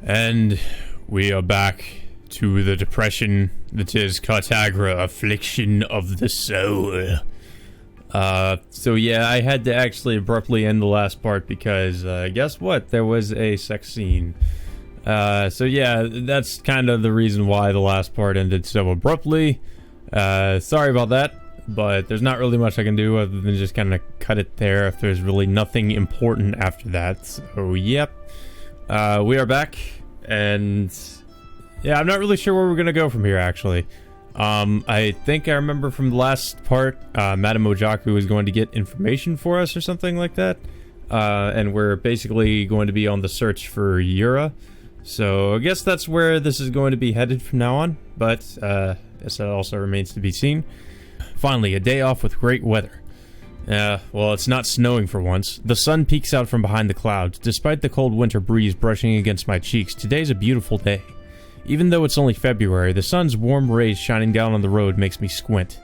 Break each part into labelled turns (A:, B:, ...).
A: And we are back to the depression that is Cartagra, Affliction of the Soul. So yeah, I had to actually abruptly end the last part because, guess what? There was a sex scene. So yeah, that's kind of the reason why the last part ended so abruptly. Sorry about that, but there's not really much I can do other than just kind of cut it there if there's really nothing important after that. So yep, we are back, and yeah, I'm not really sure where we're gonna go from here, actually. I think I remember from the last part, Madame Ojaku is going to get information for us or something like that. And we're basically going to be on the search for Yura. So I guess that's where this is going to be headed from now on. But, guess that also remains to be seen. Finally, a day off with great weather. Well, it's not snowing for once. The sun peeks out from behind the clouds. Despite the cold winter breeze brushing against my cheeks, today's a beautiful day. Even though it's only February, the sun's warm rays shining down on the road makes me squint.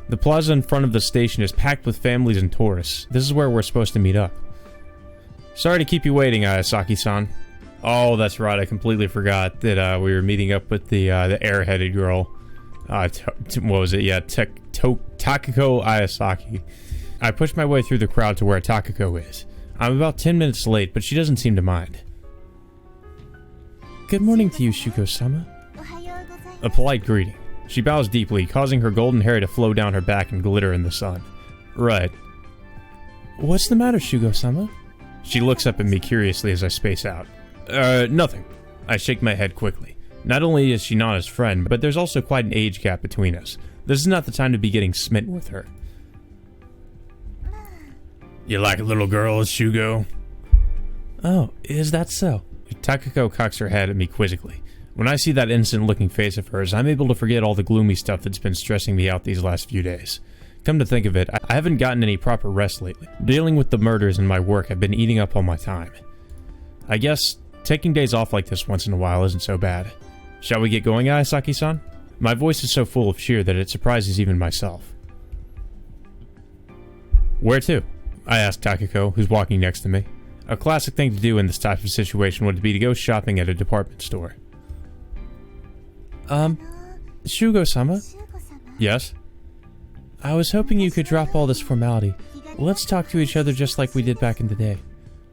A: The plaza in front of the station is packed with families and tourists. This is where we're supposed to meet up. Sorry to keep you waiting, Ayasaki-san. Oh, that's right, I completely forgot that we were meeting up with the airheaded girl. What was it? Yeah, Takako Ayasaki. I pushed my way through the crowd to where Takako is. I'm about 10 minutes late, but she doesn't seem to mind. Good morning to you, Shugo-sama. A polite greeting. She bows deeply, causing her golden hair to flow down her back and glitter in the sun. Right. What's the matter, Shugo-sama? She looks up at me curiously as I space out. Nothing. I shake my head quickly. Not only is she Nana's friend, but there's also quite an age gap between us. This is not the time to be getting smitten with her. You like little girls, Shugo? Oh, is that so? Takako cocks her head at me quizzically. When I see that innocent-looking face of hers, I'm able to forget all the gloomy stuff that's been stressing me out these last few days. Come to think of it, I haven't gotten any proper rest lately. Dealing with the murders and my work have been eating up all my time. I guess taking days off like this once in a while isn't so bad. Shall we get going, Ayasaki-san? My voice is so full of cheer that it surprises even myself. Where to? I asked Takako, who's walking next to me. A classic thing to do in this type of situation would be to go shopping at a department store. Shugo-sama? Yes? I was hoping you could drop all this formality. Let's talk to each other just like we did back in the day.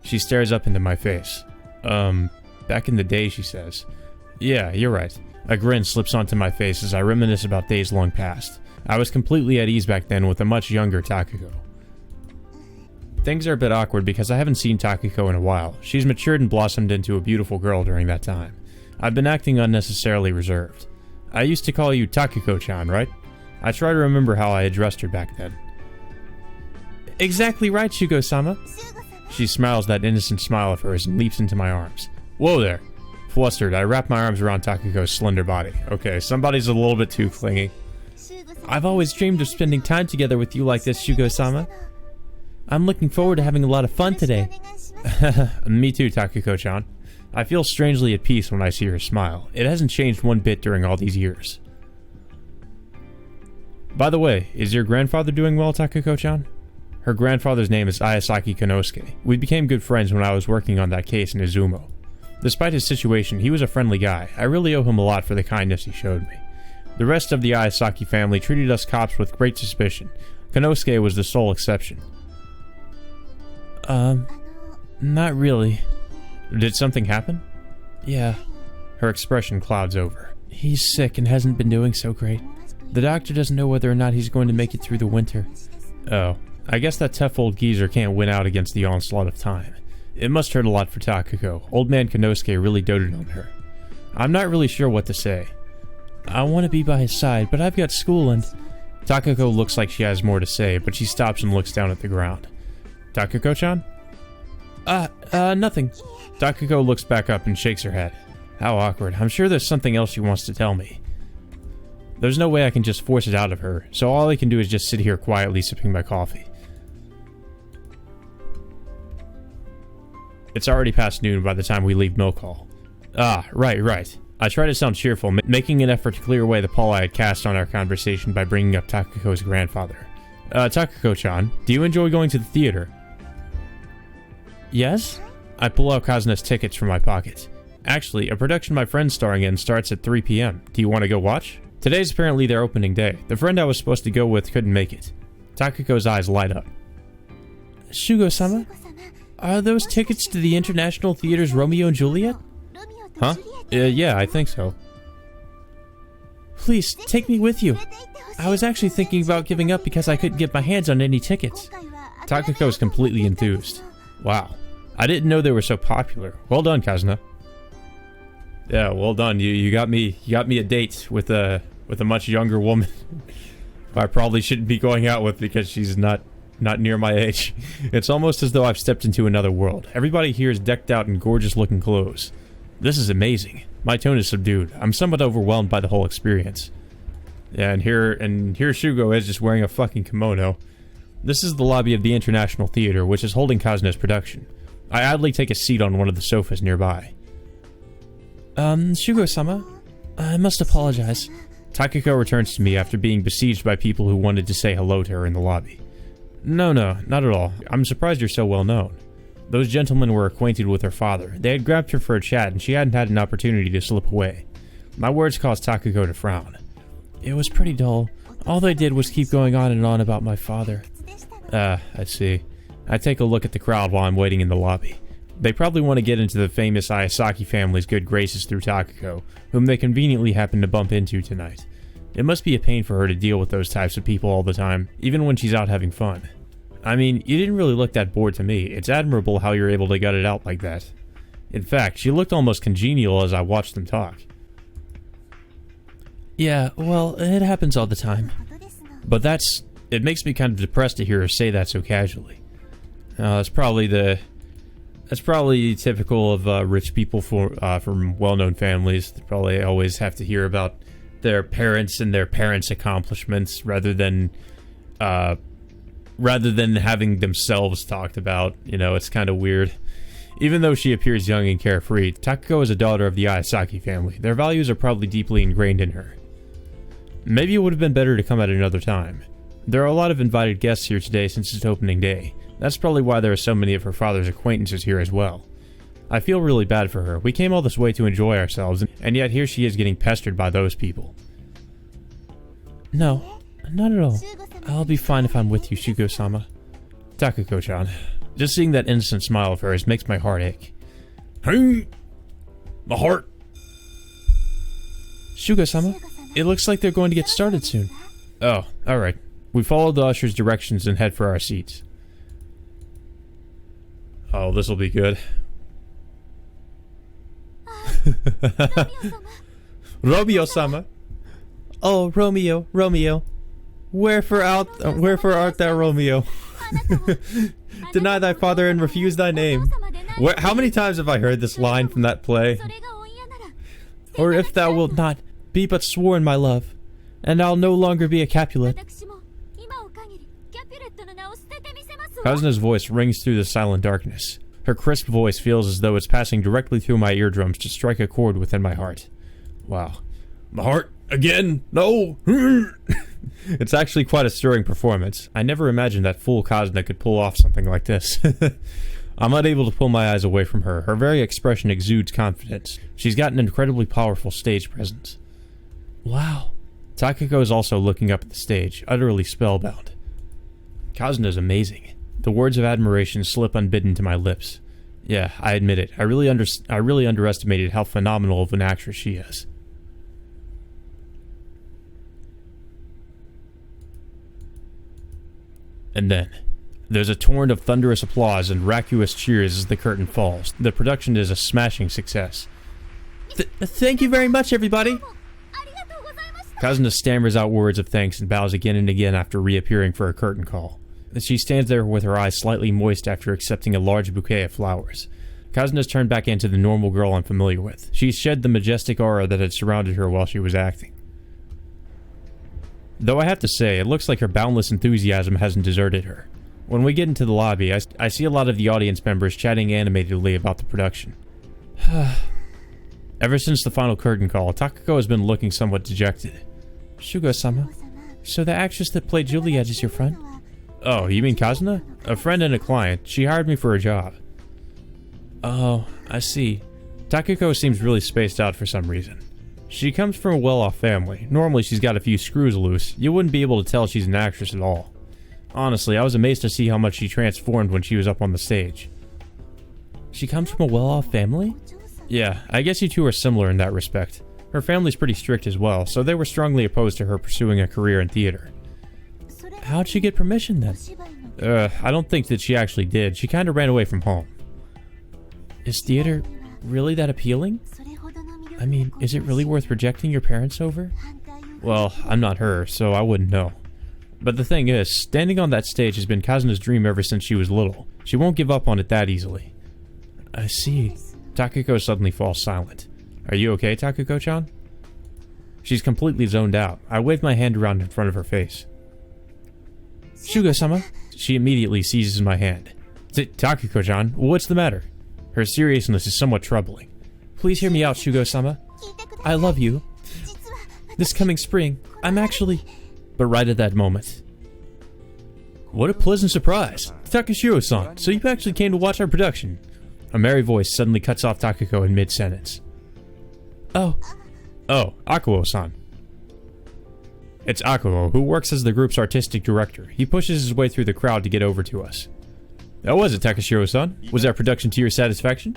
A: She stares up into my face. Back in the day, she says. Yeah, you're right. A grin slips onto my face as I reminisce about days long past. I was completely at ease back then with a much younger Takako. Things are a bit awkward because I haven't seen Takako in a while. She's matured and blossomed into a beautiful girl during that time. I've been acting unnecessarily reserved. I used to call you Takako-chan, right? I try to remember how I addressed her back then. Exactly right, Shugo-sama. She smiles that innocent smile of hers and leaps into my arms. Whoa there. Flustered, I wrap my arms around Takako's slender body. Okay, somebody's a little bit too clingy. I've always dreamed of spending time together with you like this, Shugo-sama. I'm looking forward to having a lot of fun today. Me too, Takako-chan. I feel strangely at peace when I see her smile. It hasn't changed one bit during all these years. By the way, is your grandfather doing well, Takako-chan? Her grandfather's name is Ayasaki Konosuke. We became good friends when I was working on that case in Izumo. Despite his situation, he was a friendly guy. I really owe him a lot for the kindness he showed me. The rest of the Ayasaki family treated us cops with great suspicion. Konosuke was the sole exception. Not really. Did something happen? Yeah. Her expression clouds over. He's sick and hasn't been doing so great. The doctor doesn't know whether or not he's going to make it through the winter. Oh, I guess that tough old geezer can't win out against the onslaught of time. It must hurt a lot for Takako. Old man Konosuke really doted on her. I'm not really sure what to say. I want to be by his side, but I've got school and... Takako looks like she has more to say, but she stops and looks down at the ground. Takako-chan? Nothing. Takako looks back up and shakes her head. How awkward. I'm sure there's something else she wants to tell me. There's no way I can just force it out of her, so all I can do is just sit here quietly sipping my coffee. It's already past noon by the time we leave milk hall. Ah, right. I try to sound cheerful, making an effort to clear away the pall I had cast on our conversation by bringing up Takako's grandfather. Takako-chan, do you enjoy going to the theater? Yes? I pull out Kazuna's tickets from my pocket. Actually, a production my friend's starring in starts at 3 p.m. Do you want to go watch? Today's apparently their opening day. The friend I was supposed to go with couldn't make it. Takiko's eyes light up. Shugo-sama? Are those tickets to the International Theater's Romeo and Juliet? Huh? Yeah, I think so. Please, take me with you. I was actually thinking about giving up because I couldn't get my hands on any tickets. Takiko was completely enthused. Wow. I didn't know they were so popular. Well done, Kazuna. Yeah, well done. You got me a date with a much younger woman. I probably shouldn't be going out with because she's not near my age. It's almost as though I've stepped into another world. Everybody here is decked out in gorgeous looking clothes. This is amazing. My tone is subdued. I'm somewhat overwhelmed by the whole experience. Yeah, and here Shugo is just wearing a fucking kimono. This is the lobby of the International Theater, which is holding Kazuna's production. I idly take a seat on one of the sofas nearby. Shugo-sama, I must apologize. Takiko returns to me after being besieged by people who wanted to say hello to her in the lobby. No, not at all. I'm surprised you're so well known. Those gentlemen were acquainted with her father. They had grabbed her for a chat, and she hadn't had an opportunity to slip away. My words caused Takiko to frown. It was pretty dull. All they did was keep going on and on about my father. I see. I take a look at the crowd while I'm waiting in the lobby. They probably want to get into the famous Ayasaki family's good graces through Takiko, whom they conveniently happen to bump into tonight. It must be a pain for her to deal with those types of people all the time, even when she's out having fun. I mean, you didn't really look that bored to me. It's admirable how you're able to gut it out like that. In fact, she looked almost congenial as I watched them talk. Yeah, well, it happens all the time. But it makes me kind of depressed to hear her say that so casually. That's probably typical of rich people from well-known families. They probably always have to hear about their parents and their parents' accomplishments rather than having themselves talked about. You know, it's kind of weird. Even though she appears young and carefree, Takiko is a daughter of the Ayasaki family. Their values are probably deeply ingrained in her. Maybe it would have been better to come at another time. There are a lot of invited guests here today since it's opening day. That's probably why there are so many of her father's acquaintances here as well. I feel really bad for her. We came all this way to enjoy ourselves, and yet here she is getting pestered by those people. No, not at all. I'll be fine if I'm with you, Shugo-sama. Takiko-chan. Just seeing that innocent smile of hers makes my heart ache. My heart. Shugo-sama, it looks like they're going to get started soon. Oh, alright. We follow the usher's directions and head for our seats. Oh, this'll be good. Romeo-sama. Oh, Romeo. Wherefore art thou, Romeo? Deny thy father and refuse thy name. How many times have I heard this line from that play? Or if thou wilt not, be but sworn, my love, and I'll no longer be a Capulet. Kazuna's voice rings through the silent darkness. Her crisp voice feels as though it's passing directly through my eardrums to strike a chord within my heart. Wow. My heart? Again? No! It's actually quite a stirring performance. I never imagined that fool Kazuna could pull off something like this. I'm unable to pull my eyes away from her. Her very expression exudes confidence. She's got an incredibly powerful stage presence. Wow. Takiko is also looking up at the stage, utterly spellbound. Kazuna's amazing. The words of admiration slip unbidden to my lips. Yeah, I admit it. I really underestimated how phenomenal of an actress she is. And then, there's a torrent of thunderous applause and raucous cheers as the curtain falls. The production is a smashing success. Thank you very much, everybody! Kazuna stammers out words of thanks and bows again and again after reappearing for a curtain call. She stands there with her eyes slightly moist after accepting a large bouquet of flowers. Kazuna's turned back into the normal girl I'm familiar with. She's shed the majestic aura that had surrounded her while she was acting. Though I have to say, it looks like her boundless enthusiasm hasn't deserted her. When we get into the lobby, I see a lot of the audience members chatting animatedly about the production. Ever since the final curtain call, Takiko has been looking somewhat dejected. Shugo-sama, so the actress that played Juliet is your friend? Oh, you mean Kazuna? A friend and a client. She hired me for a job. Oh, I see. Takako seems really spaced out for some reason. She comes from a well-off family. Normally she's got a few screws loose. You wouldn't be able to tell she's an actress at all. Honestly, I was amazed to see how much she transformed when she was up on the stage. She comes from a well-off family? Yeah, I guess you two are similar in that respect. Her family's pretty strict as well, so they were strongly opposed to her pursuing a career in theater. How'd she get permission then? I don't think that she actually did. She kinda ran away from home. Is theater really that appealing? I mean, is it really worth rejecting your parents over? Well, I'm not her, so I wouldn't know. But the thing is, standing on that stage has been Kazuna's dream ever since she was little. She won't give up on it that easily. I see. Takako suddenly falls silent. Are you okay, Takako-chan? She's completely zoned out. I wave my hand around in front of her face. Shugo-sama? She immediately seizes my hand. Takako-chan, what's the matter? Her seriousness is somewhat troubling. Please hear me out, Shugo-sama. I love you. This coming spring, I'm actually... But right at that moment... What a pleasant surprise! Takashiro-san, so you actually came to watch our production. A merry voice suddenly cuts off Takako in mid-sentence. Oh, Akuo-san. It's Akuo, who works as the group's artistic director. He pushes his way through the crowd to get over to us. How was it, Takashiro-san? Was our production to your satisfaction?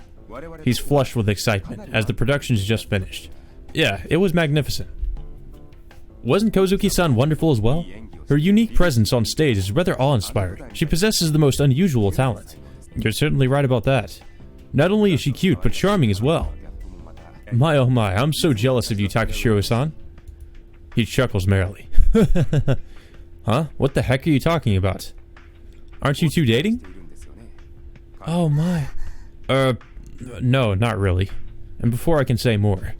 A: He's flushed with excitement, as the production's just finished. Yeah, it was magnificent. Wasn't Kozuki-san wonderful as well? Her unique presence on stage is rather awe-inspiring. She possesses the most unusual talent. You're certainly right about that. Not only is she cute, but charming as well. My oh my, I'm so jealous of you, Takashiro-san. He chuckles merrily. Huh? What the heck are you talking about? Aren't you two dating? Oh my. No, not really. And before I can say more...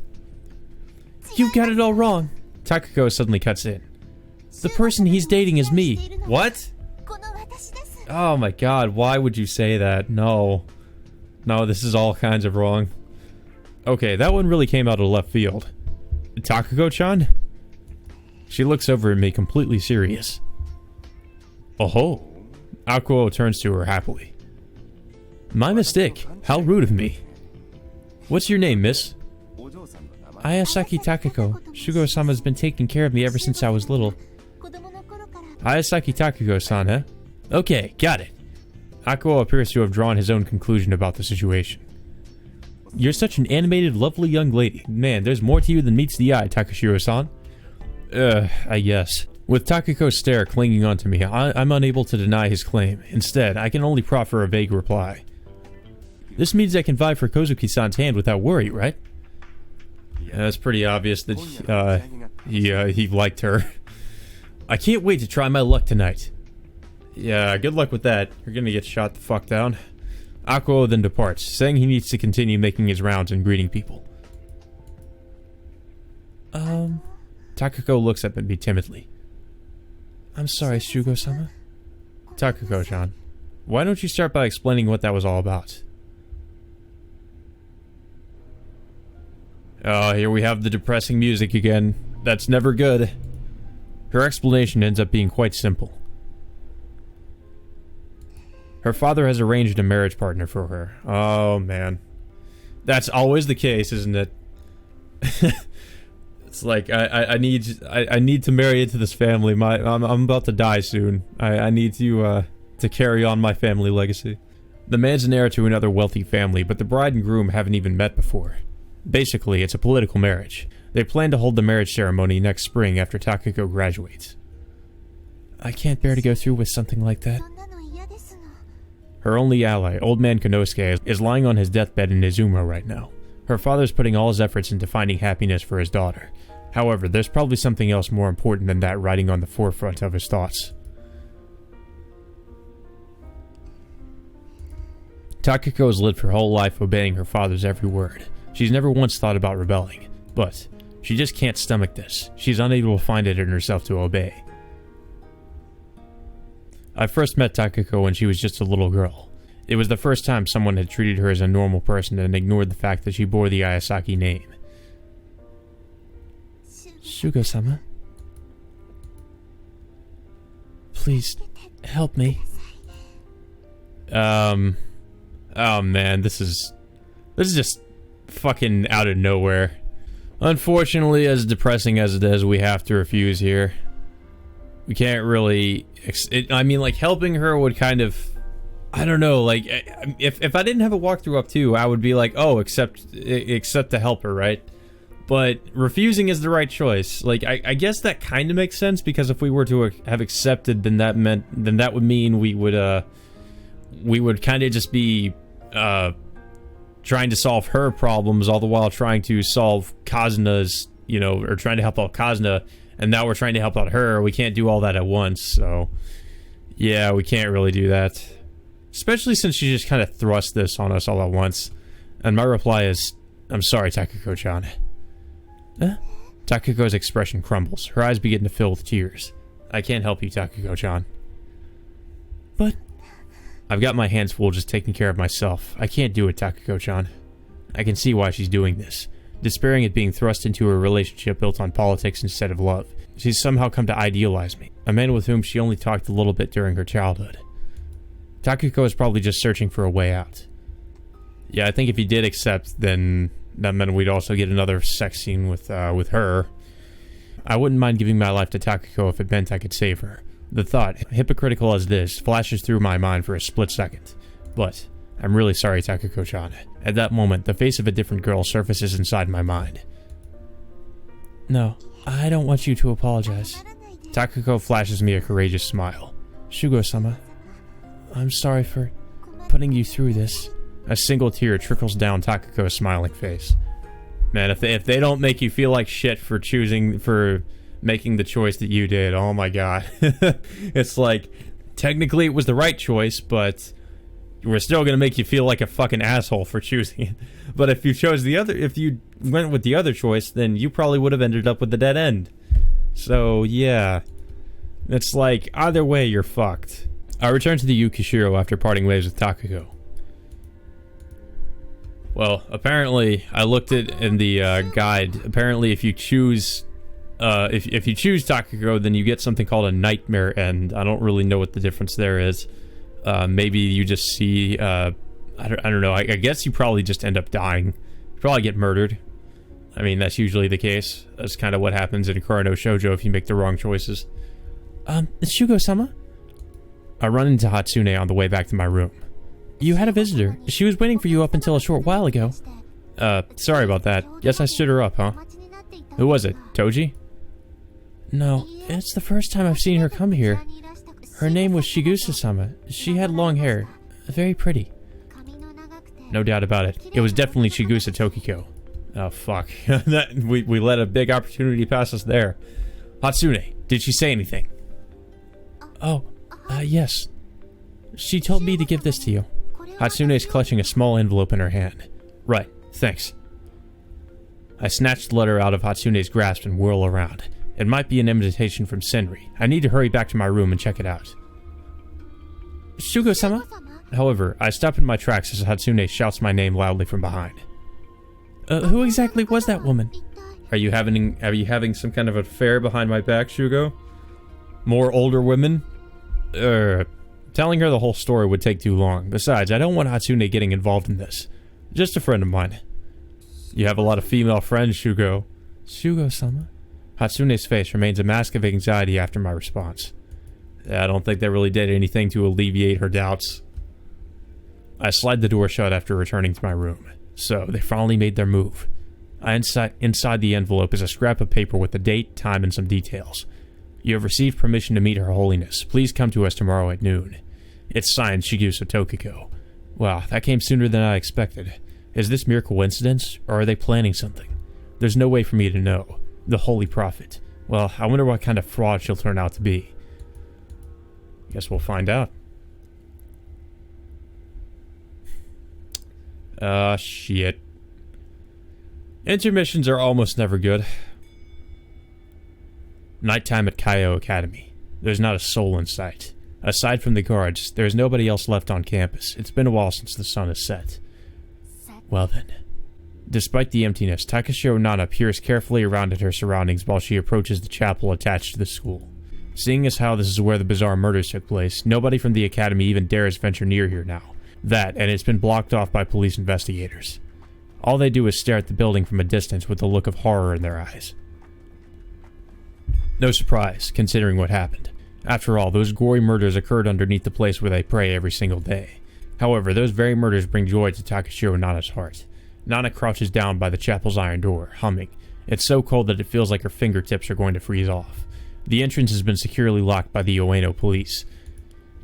A: You got it all wrong. Takako suddenly cuts in. The person he's dating is me. What? Oh my god, why would you say that? No. No, this is all kinds of wrong. Okay, that one really came out of left field. Takako-chan? She looks over at me completely serious. Oh-ho. Akuo turns to her happily. My mistake. How rude of me. What's your name, miss? Ayasaki Takako. Shugo-sama's been taking care of me ever since I was little. Ayasaki Takako-san, huh? Okay, got it. Akuo appears to have drawn his own conclusion about the situation. You're such an animated, lovely young lady. Man, there's more to you than meets the eye, Takashiro-san. I guess. With Takako's stare clinging onto me, I'm unable to deny his claim. Instead, I can only proffer a vague reply. This means I can vie for Kozuki-san's hand without worry, right? Yeah, it's pretty obvious that he liked her. I can't wait to try my luck tonight. Yeah, good luck with that. You're gonna get shot the fuck down. Akuo then departs, saying he needs to continue making his rounds and greeting people. Takako looks up at me timidly. I'm sorry, Shugo-sama. Takako-chan, why don't you start by explaining what that was all about? Oh, here we have the depressing music again. That's never good. Her explanation ends up being quite simple. Her father has arranged a marriage partner for her. Oh, man. That's always the case, isn't it? It's like, I need to marry into this family. I'm about to die soon. I need to carry on my family legacy. The man's an heir to another wealthy family, but the bride and groom haven't even met before. Basically, it's a political marriage. They plan to hold the marriage ceremony next spring after Takako graduates. I can't bear to go through with something like that. Her only ally, Old Man Konosuke, is lying on his deathbed in Izumo right now. Her father's putting all his efforts into finding happiness for his daughter. However, there's probably something else more important than that riding on the forefront of his thoughts. Takako has lived her whole life obeying her father's every word. She's never once thought about rebelling, but she just can't stomach this. She's unable to find it in herself to obey. I first met Takako when she was just a little girl. It was the first time someone had treated her as a normal person and ignored the fact that she bore the Ayasaki name. Shugo-sama? Please, help me. Oh man, this is just fucking out of nowhere. Unfortunately, as depressing as it is, we have to refuse here. We can't really... I mean, like, helping her would kind of... I don't know, like, if I didn't have a walkthrough up too, I would be like, oh, accept to help her, right? But refusing is the right choice. Like, I guess that kind of makes sense, because if we were to have accepted, then that would mean we would kind of just be trying to solve her problems, all the while trying to solve Kazna's, you know, or trying to help out Kazna, and now we're trying to help out her. We can't do all that at once, so yeah, we can't really do that. Especially since she just kind of thrust this on us all at once. And my reply is, I'm sorry, Takako-chan. Takako's expression crumbles. Her eyes begin to fill with tears. I can't help you, Takako-chan. But... I've got my hands full just taking care of myself. I can't do it, Takako-chan. I can see why she's doing this. Despairing at being thrust into a relationship built on politics instead of love. She's somehow come to idealize me. A man with whom she only talked a little bit during her childhood. Takako is probably just searching for a way out. Yeah, I think if he did accept, then that meant we'd also get another sex scene with her. I wouldn't mind giving my life to Takako if it meant I could save her. The thought, hypocritical as this, flashes through my mind for a split second. But, I'm really sorry, Takako-chan. At that moment, the face of a different girl surfaces inside my mind. No, I don't want you to apologize. Takako flashes me a courageous smile. Shugo-sama, I'm sorry for putting you through this. A single tear trickles down Takako's smiling face. Man, if they don't make you feel like shit for making the choice that you did, oh my god. It's like, technically it was the right choice, but we're still gonna make you feel like a fucking asshole for choosing it. But if you went with the other choice, then you probably would have ended up with the dead end. So, yeah. It's like, either way, you're fucked. I returned to the Yukishiro after parting ways with Takako. Well, apparently, I looked at in the guide. Apparently, if you choose Takako, then you get something called a nightmare end. I don't really know what the difference there is. Maybe you just see. I don't know. I guess you probably just end up dying. You probably get murdered. I mean, that's usually the case. That's kind of what happens in Kuro Shoujo if you make the wrong choices. Shugo-sama? I run into Hatsune on the way back to my room. You had a visitor. She was waiting for you up until a short while ago. Sorry about that. Guess I stood her up, huh? Who was it? Toji? No, it's the first time I've seen her come here. Her name was Shigusa-sama. She had long hair. Very pretty. No doubt about it. It was definitely Shigusa Tokiko. Oh, fuck. we let a big opportunity pass us there. Hatsune, did she say anything? Oh, yes. She told me to give this to you. Hatsune is clutching a small envelope in her hand. Right, thanks. I snatch the letter out of Hatsune's grasp and whirl around. It might be an invitation from Senri. I need to hurry back to my room and check it out. Shugo-sama? However, I stop in my tracks as Hatsune shouts my name loudly from behind. Who exactly was that woman? Are you having some kind of affair behind my back, Shugo? More older women? Telling her the whole story would take too long. Besides, I don't want Hatsune getting involved in this. Just a friend of mine. You have a lot of female friends, Shugo. Shugo-sama? Hatsune's face remains a mask of anxiety after my response. I don't think that really did anything to alleviate her doubts. I slide the door shut after returning to my room. So, they finally made their move. Inside the envelope is a scrap of paper with the date, time, and some details. You have received permission to meet Her Holiness. Please come to us tomorrow at noon. It's signed Shigusa Tokiko. Wow, that came sooner than I expected. Is this mere coincidence, or are they planning something? There's no way for me to know. The Holy Prophet. Well, I wonder what kind of fraud she'll turn out to be. Guess we'll find out. Shit. Intermissions are almost never good. Nighttime at Kaio Academy. There's not a soul in sight. Aside from the guards, there's nobody else left on campus. It's been a while since the sun has set. Well then. Despite the emptiness, Takashiro Nana peers carefully around at her surroundings while she approaches the chapel attached to the school. Seeing as how this is where the bizarre murders took place, nobody from the academy even dares venture near here now. That, and it's been blocked off by police investigators. All they do is stare at the building from a distance with a look of horror in their eyes. No surprise, considering what happened. After all, those gory murders occurred underneath the place where they pray every single day. However, those very murders bring joy to Takashiro Nana's heart. Nana crouches down by the chapel's iron door, humming. It's so cold that it feels like her fingertips are going to freeze off. The entrance has been securely locked by the Ueno police.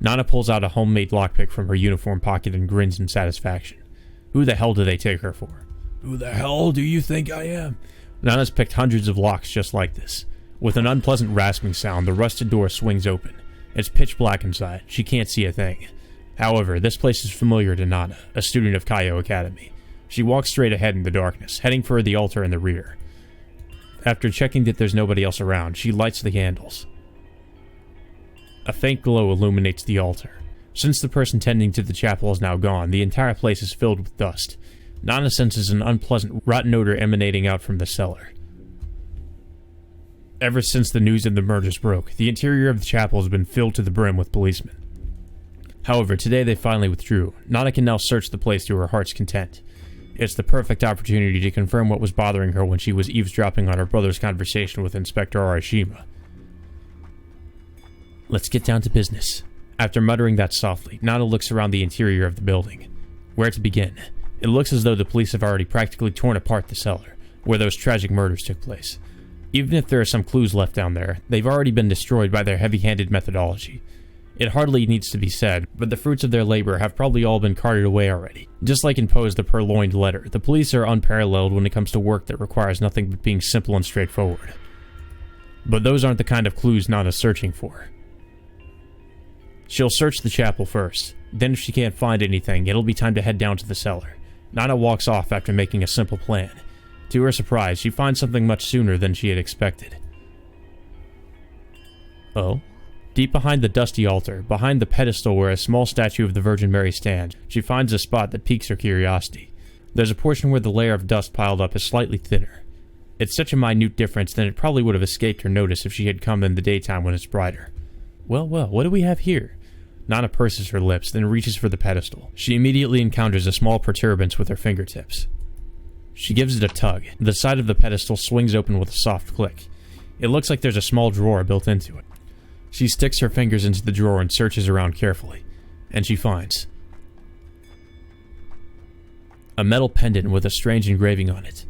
A: Nana pulls out a homemade lockpick from her uniform pocket and grins in satisfaction. Who the hell do they take her for? Who the hell do you think I am? Nana's picked hundreds of locks just like this. With an unpleasant rasping sound, the rusted door swings open. It's pitch black inside. She can't see a thing. However, this place is familiar to Nana, a student of Kaiyo Academy. She walks straight ahead in the darkness, heading for the altar in the rear. After checking that there's nobody else around, she lights the candles. A faint glow illuminates the altar. Since the person tending to the chapel is now gone, the entire place is filled with dust. Nana senses an unpleasant, rotten odor emanating out from the cellar. Ever since the news of the murders broke, the interior of the chapel has been filled to the brim with policemen. However, today they finally withdrew. Nana can now search the place to her heart's content. It's the perfect opportunity to confirm what was bothering her when she was eavesdropping on her brother's conversation with Inspector Arashima. Let's get down to business. After muttering that softly, Nana looks around the interior of the building. Where to begin? It looks as though the police have already practically torn apart the cellar, where those tragic murders took place. Even if there are some clues left down there, they've already been destroyed by their heavy-handed methodology. It hardly needs to be said, but the fruits of their labor have probably all been carted away already. Just like in Poe's The Purloined Letter, the police are unparalleled when it comes to work that requires nothing but being simple and straightforward. But those aren't the kind of clues Nana's searching for. She'll search the chapel first. Then if she can't find anything, it'll be time to head down to the cellar. Nana walks off after making a simple plan. To her surprise, she finds something much sooner than she had expected. Oh? Deep behind the dusty altar, behind the pedestal where a small statue of the Virgin Mary stands, she finds a spot that piques her curiosity. There's a portion where the layer of dust piled up is slightly thinner. It's such a minute difference that it probably would have escaped her notice if she had come in the daytime when it's brighter. Well, what do we have here? Nana purses her lips, then reaches for the pedestal. She immediately encounters a small protuberance with her fingertips. She gives it a tug. The side of the pedestal swings open with a soft click. It looks like there's a small drawer built into it. She sticks her fingers into the drawer and searches around carefully. And she finds a metal pendant with a strange engraving on it.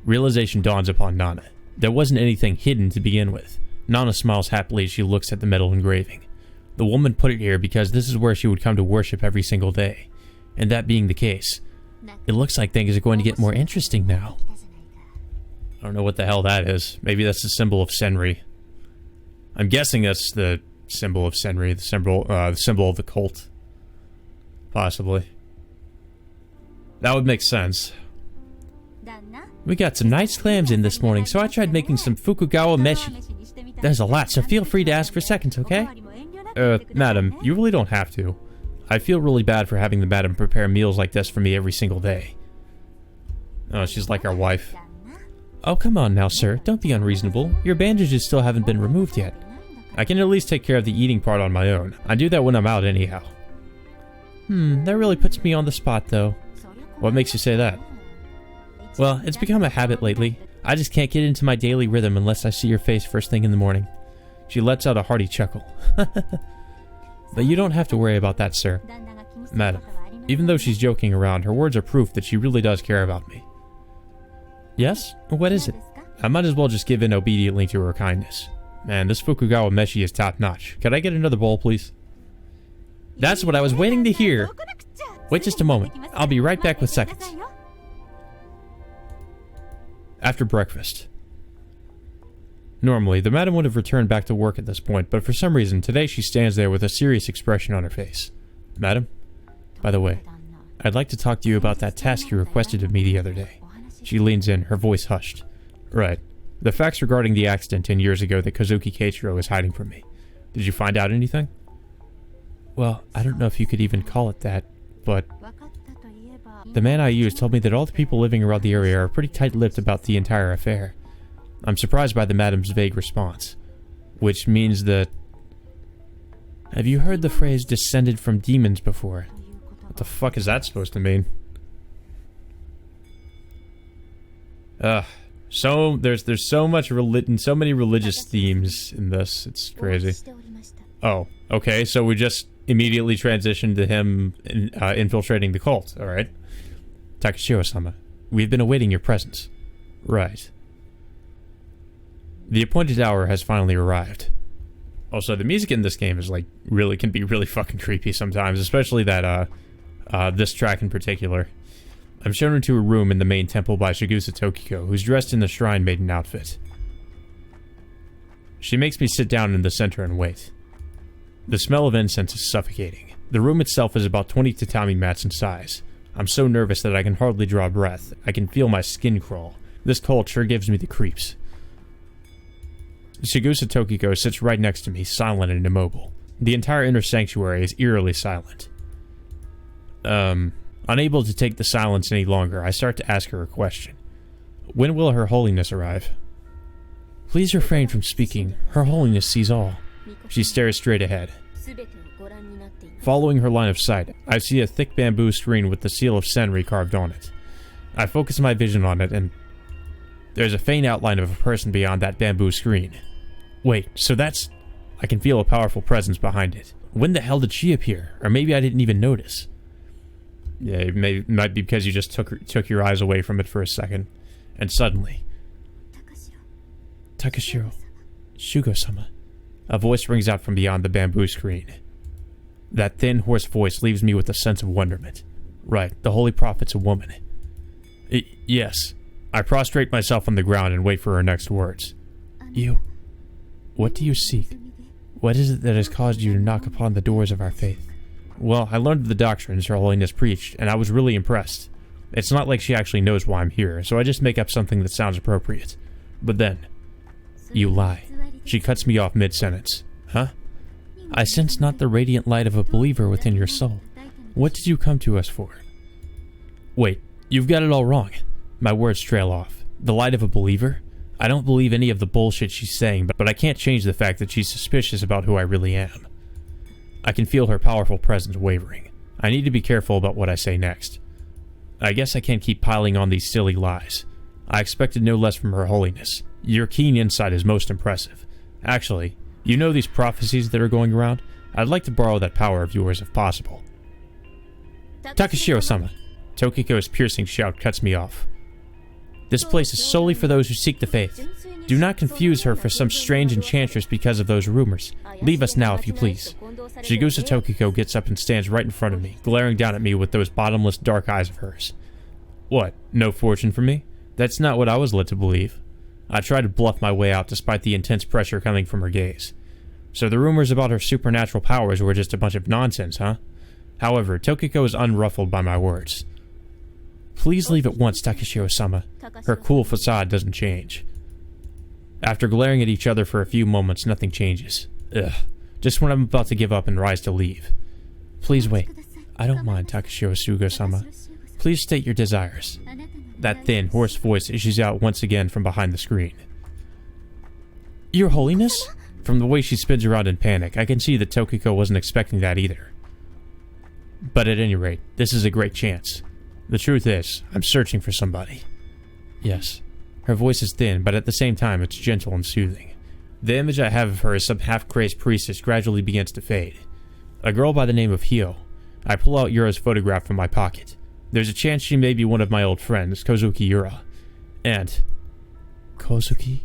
A: Realization dawns upon Nana. There wasn't anything hidden to begin with. Nana smiles happily as she looks at the metal engraving. The woman put it here because this is where she would come to worship every single day. And that being the case, it looks like things are going to get more interesting now. I don't know what the hell that is. Maybe that's the symbol of Senri. I'm guessing that's the symbol of Senri, the symbol of the cult. Possibly. That would make sense. We got some nice clams in this morning, so I tried making some Fukugawa meshi. There's a lot, so feel free to ask for seconds, okay? Madam, you really don't have to. I feel really bad for having the madam prepare meals like this for me every single day. Oh, she's like our wife. Oh, come on now, sir. Don't be unreasonable. Your bandages still haven't been removed yet. I can at least take care of the eating part on my own. I do that when I'm out anyhow. That really puts me on the spot, though. What makes you say that? Well, it's become a habit lately. I just can't get into my daily rhythm unless I see your face first thing in the morning. She lets out a hearty chuckle. But you don't have to worry about that, sir. Madam, even though she's joking around, her words are proof that she really does care about me. Yes? What is it? I might as well just give in obediently to her kindness. Man, this Fukugawa meshi is top-notch. Could I get another bowl, please? That's what I was waiting to hear. Wait just a moment. I'll be right back with seconds. After breakfast. Normally, the madam would have returned back to work at this point, but for some reason, today she stands there with a serious expression on her face. Madam? By the way, I'd like to talk to you about that task you requested of me the other day. She leans in, her voice hushed. Right. The facts regarding the accident 10 years ago that Kazuki Keiichiro is hiding from me. Did you find out anything? Well, I don't know if you could even call it that, but the man I used told me that all the people living around the area are pretty tight-lipped about the entire affair. I'm surprised by the madam's vague response. Which means that... Have you heard the phrase descended from demons before? What the fuck is that supposed to mean? There's so much so many religious themes in this. It's crazy. Oh, okay. So we just immediately transitioned to him infiltrating the cult. All right. Takashiro-sama, we've been awaiting your presence. Right. The appointed hour has finally arrived. Also, the music in this game is can be really fucking creepy sometimes, especially that this track in particular. I'm shown into a room in the main temple by Shigusa Tokiko, who's dressed in the shrine maiden outfit. She makes me sit down in the center and wait. The smell of incense is suffocating. The room itself is about 20 tatami mats in size. I'm so nervous that I can hardly draw breath. I can feel my skin crawl. This cold sure gives me the creeps. Shigusa Tokiko sits right next to me, silent and immobile. The entire inner sanctuary is eerily silent. Unable to take the silence any longer, I start to ask her a question. When will Her Holiness arrive? Please refrain from speaking. Her Holiness sees all. She stares straight ahead. Following her line of sight, I see a thick bamboo screen with the seal of Senri carved on it. I focus my vision on it, and there's a faint outline of a person beyond that bamboo screen. Wait, so that's... I can feel a powerful presence behind it. When the hell did she appear? Or maybe I didn't even notice. Yeah, it might be because you just took your eyes away from it for a second. And suddenly... Takashiro, Shugo-sama. A voice rings out from beyond the bamboo screen. That thin, hoarse voice leaves me with a sense of wonderment. Right, the Holy Prophet's a woman. Yes. I prostrate myself on the ground and wait for her next words. You... What do you seek? What is it that has caused you to knock upon the doors of our faith? Well, I learned the doctrines Her Holiness preached, and I was really impressed. It's not like she actually knows why I'm here, so I just make up something that sounds appropriate. But then... You lie. She cuts me off mid-sentence. Huh? I sense not the radiant light of a believer within your soul. What did you come to us for? Wait, you've got it all wrong. My words trail off. The light of a believer? I don't believe any of the bullshit she's saying, but I can't change the fact that she's suspicious about who I really am. I can feel her powerful presence wavering. I need to be careful about what I say next. I guess I can't keep piling on these silly lies. I expected no less from Her Holiness. Your keen insight is most impressive. Actually, you know these prophecies that are going around? I'd like to borrow that power of yours if possible. Takashiro-sama. Tokiko's piercing shout cuts me off. This place is solely for those who seek the faith. Do not confuse her for some strange enchantress because of those rumors. Leave us now, if you please. Shigusa Tokiko gets up and stands right in front of me, glaring down at me with those bottomless dark eyes of hers. What, no fortune for me? That's not what I was led to believe. I try to bluff my way out despite the intense pressure coming from her gaze. So the rumors about her supernatural powers were just a bunch of nonsense, huh? However, Tokiko is unruffled by my words. Please leave at once, Takashiro-sama. Her cool facade doesn't change. After glaring at each other for a few moments, nothing changes. Ugh. Just when I'm about to give up and rise to leave. Please wait. I don't mind, Takashiro Shugo-sama. Please state your desires. That thin, hoarse voice issues out once again from behind the screen. Your Holiness? From the way she spins around in panic, I can see that Tokiko wasn't expecting that either. But at any rate, this is a great chance. The truth is, I'm searching for somebody. Yes. Her voice is thin, but at the same time, it's gentle and soothing. The image I have of her as some half-crazed priestess gradually begins to fade. A girl by the name of Hyo. I pull out Yura's photograph from my pocket. There's a chance she may be one of my old friends, Kozuki Yura. And... Kozuki